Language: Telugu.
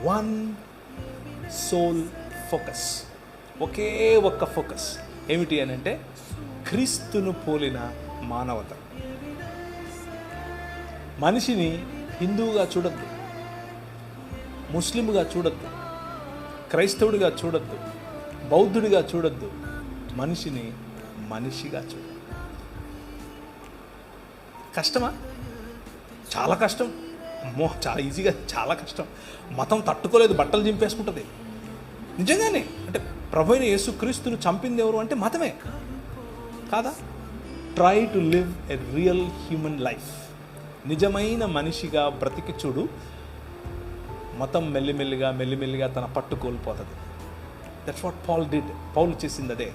వన్ సోల్ ఫోకస్, ఒకే ఒక్క ఫోకస్. ఏమిటి అని అంటే క్రీస్తును పోలిన మానవత. మనిషిని హిందువుగా చూడొద్దు, ముస్లింగా చూడొద్దు, క్రైస్తవుడిగా చూడొద్దు, బౌద్ధుడిగా చూడొద్దు. మనిషిని మనిషిగా చూడొద్దు. కష్టమా? చాలా కష్టం. అమ్మో, చాలా ఈజీగా, చాలా కష్టం. మతం తట్టుకోలేదు, బట్టలు చింపేసుకుంటుంది. నిజంగానే అంటే ప్రభు అయిన యేసుక్రీస్తును చంపింది ఎవరు అంటే మతమే కాదా? Try to live a real human life. నిజమైన మనిషిగా బ్రతికి చూడు. మతం మెల్లిమెల్లిగా తన పట్టు కోల్పోతుంది. That's what Paul did. పౌలు చేసింది అదే.